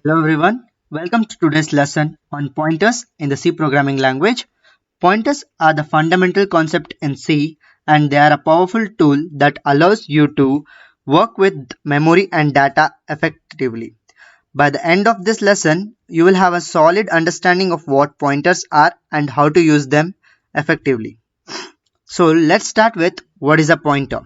Hello everyone, welcome to today's lesson on pointers in the C programming language. Pointers are the fundamental concept in C and they are a powerful tool that allows you to work with memory and data effectively. By the end of this lesson, you will have a solid understanding of what pointers are and how to use them effectively. So let's start with what is a pointer.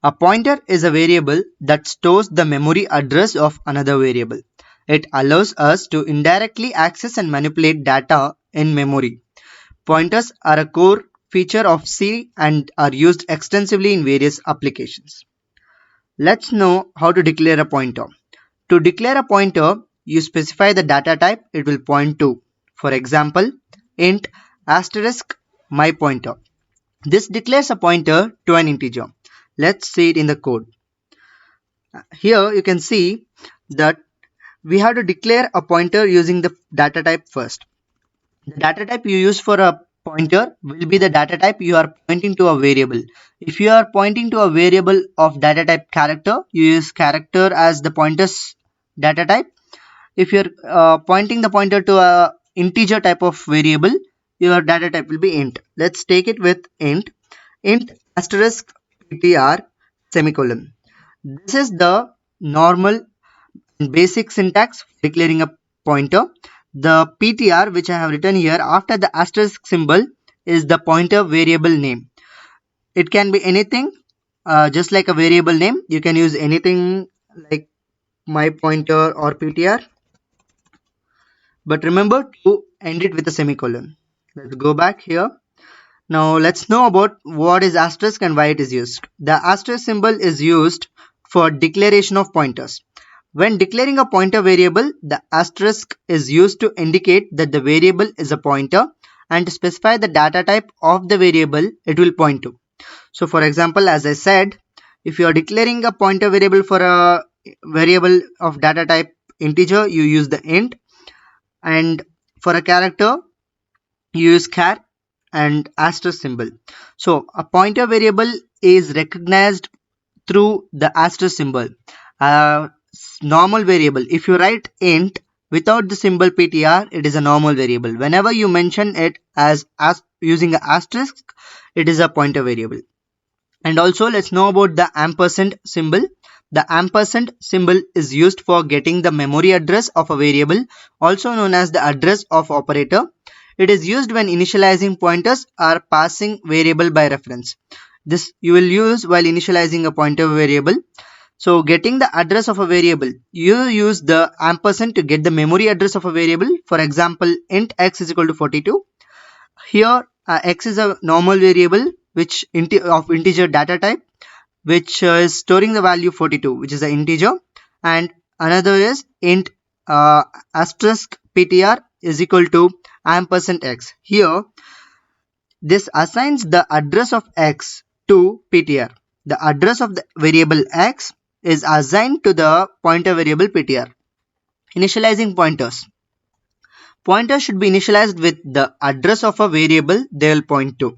A pointer is a variable that stores the memory address of another variable. It allows us to indirectly access and manipulate data in memory. Pointers are a core feature of C and are used extensively in various applications. Let's know how to declare a pointer. To declare a pointer, you specify the data type it will point to. For example, int asterisk my pointer. This declares a pointer to an integer. Let's see it in the code. Here you can see that we have to declare a pointer using the data type first. The data type you use for a pointer will be the data type you are pointing to a variable. If you are pointing to a variable of data type character, you use character as the pointer's data type. If you're pointing the pointer to a integer type of variable, your data type will be int. Let's take it with int asterisk ptr semicolon. This is the normal and basic syntax for declaring a pointer. The ptr which I have written here after the asterisk symbol is the pointer variable name. It can be anything, just like a variable name. You can use anything like my pointer or ptr, but remember to end it with a semicolon. Let's go back here. Now let's know about what is asterisk and why it is used. The asterisk symbol is used for declaration of pointers. When declaring a pointer variable, the asterisk is used to indicate that the variable is a pointer and to specify the data type of the variable it will point to. So for example, as I said, if you are declaring a pointer variable for a variable of data type integer, you use the int, and for a character you use char and asterisk symbol. So a pointer variable is recognized through the asterisk symbol. A normal variable, if you write int without the symbol ptr, it is a normal variable. Whenever you mention it as using an asterisk, it is a pointer variable. And also let's know about the ampersand symbol. The ampersand symbol is used for getting the memory address of a variable, also known as the address of operator. It is used when initializing pointers or passing variable by reference. This you will use while initializing a pointer variable. So getting the address of a variable, you use the ampersand to get the memory address of a variable. For example, int x is equal to 42. Here x is a normal variable which of integer data type, which is storing the value 42, which is an integer, and another is int asterisk ptr is equal to ampersand x. Here this assigns the address of x to ptr. The address of the variable x is assigned to the pointer variable ptr. Initializing pointers. Pointers should be initialized with the address of a variable they will point to.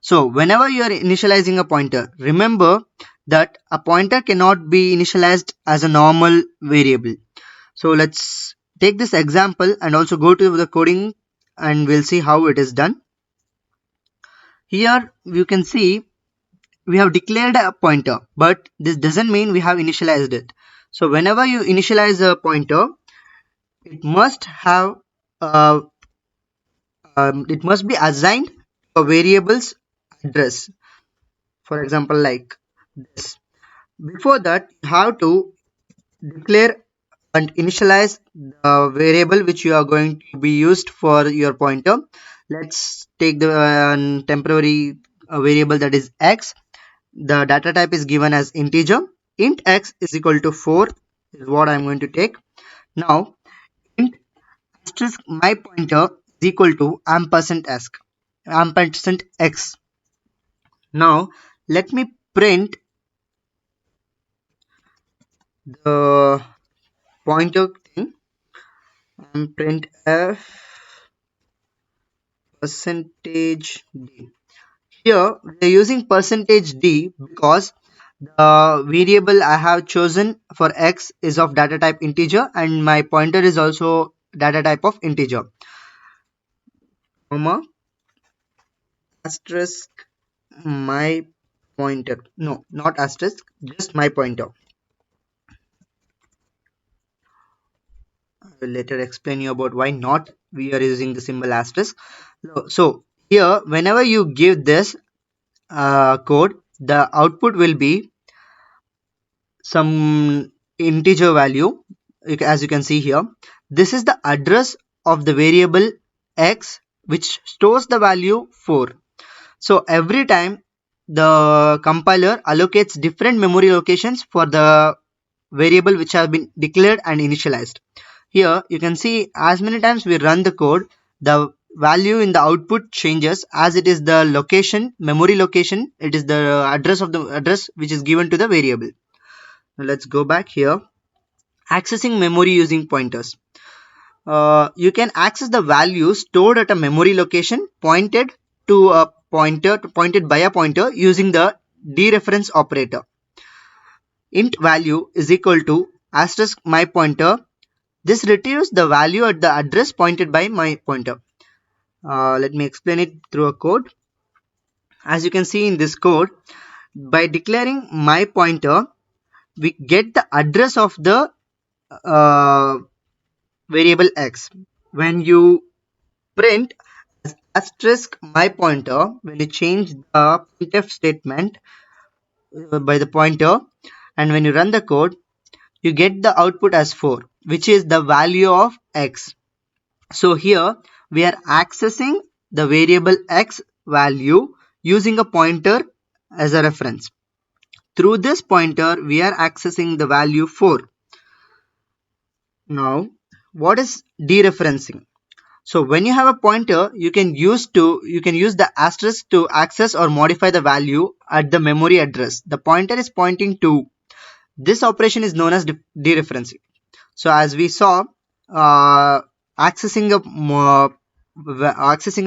So whenever you are initializing a pointer, remember that a pointer cannot be initialized as a normal variable. So let's take this example and also go to the coding and we'll see how it is done. Here you can see we have declared a pointer, but this doesn't mean we have initialized it. So whenever you initialize a pointer, it must have it must be assigned to a variable's address. For example, like this. Before that, you have to declare and initialize the variable which you are going to be used for your pointer. Let's take the temporary variable that is x. The data type is given as integer. Int x is equal to 4 is what I'm going to take. Now int asterisk my pointer is equal to ampersand x. Now let me print the pointer thing and printf percentage d. Here we are using percentage d because The variable I have chosen for x is of data type integer, and my pointer is also data type of integer, comma asterisk my pointer. No, not asterisk, just my pointer. I will later explain you about why not we are using the symbol asterisk. So here, whenever you give this code, the output will be some integer value. As you can see here, this is the address of the variable x, which stores the value 4. So every time the compiler allocates different memory locations for the variable which have been declared and initialized. Here you can see as many times we run the code, the value in the output changes as it is the location, memory location, it is the address of the address which is given to the variable. Now let's go back here. Accessing memory using pointers. You can access the value stored at a memory location pointed to a pointed by a pointer using the dereference operator. Int value is equal to asterisk my pointer. This retrieves the value at the address pointed by my pointer. Let me explain it through a code. As you can see in this code, by declaring my pointer, we get the address of the uh, variable x. When you print asterisk my pointer, when you change the printf statement by the pointer, and when you run the code, you get the output as 4, which is the value of x. So here we are accessing the variable x value using a pointer as a reference. Through this pointer, we are accessing the value 4. Now, what is dereferencing? So when you have a pointer, you can use the asterisk to access or modify the value at the memory address the pointer is pointing to. This operation is known as dereferencing. So as we saw, uh, accessing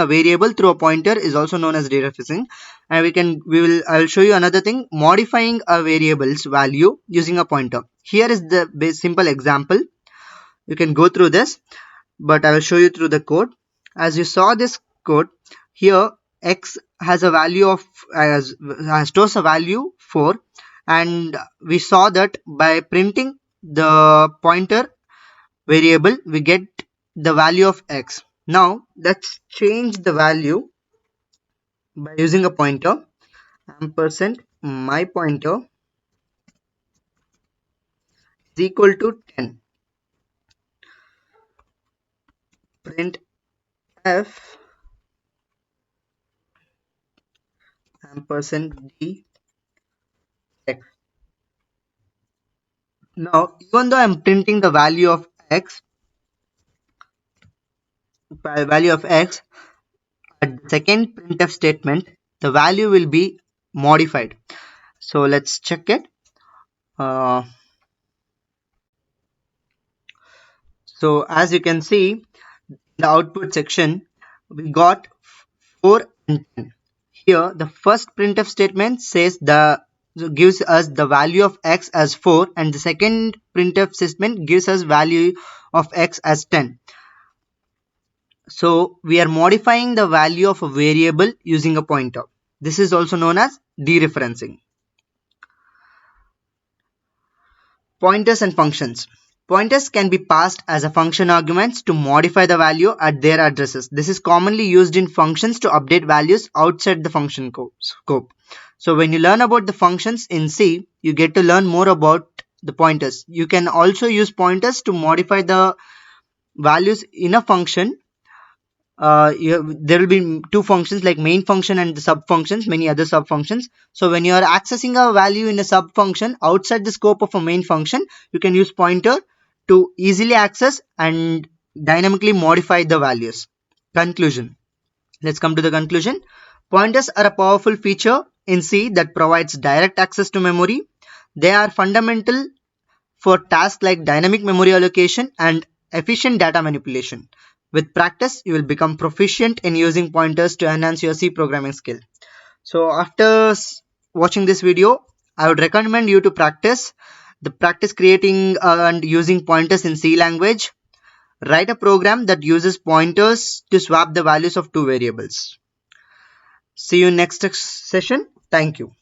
a variable through a pointer is also known as dereferencing, and I will show you another thing, modifying a variable's value using a pointer. Here is the simple example. You can go through this, but I will show you through the code. As you saw this code here, x has a value of stores a value 4, and we saw that by printing the pointer variable we get the value of x. Now let's change the value by using a pointer. Ampersand my pointer is equal to 10. Print f ampersand d x. Now even though I'm printing the value of x, at the second printf statement the value will be modified. So let's check it. So as you can see in the output section, we got 4 and 10. Here the first printf statement gives us the value of x as 4, and the second printf statement gives us value of x as 10. So we are modifying the value of a variable using a pointer. This is also known as dereferencing. Pointers and functions. Pointers can be passed as a function arguments to modify the value at their addresses. This is commonly used in functions to update values outside the function scope. So when you learn about the functions in C, you get to learn more about the pointers. You can also use pointers to modify the values in a function. There will be two functions like main function and the sub functions, many other sub functions. So when you are accessing a value in a sub function outside the scope of a main function, you can use pointer to easily access and dynamically modify the values. Conclusion. Let's come to the conclusion. Pointers are a powerful feature in C that provides direct access to memory. They are fundamental for tasks like dynamic memory allocation and efficient data manipulation. With practice, you will become proficient in using pointers to enhance your C programming skill. So after watching this video, I would recommend you to practice creating and using pointers in C language. Write a program that uses pointers to swap the values of two variables. See you next session. Thank you.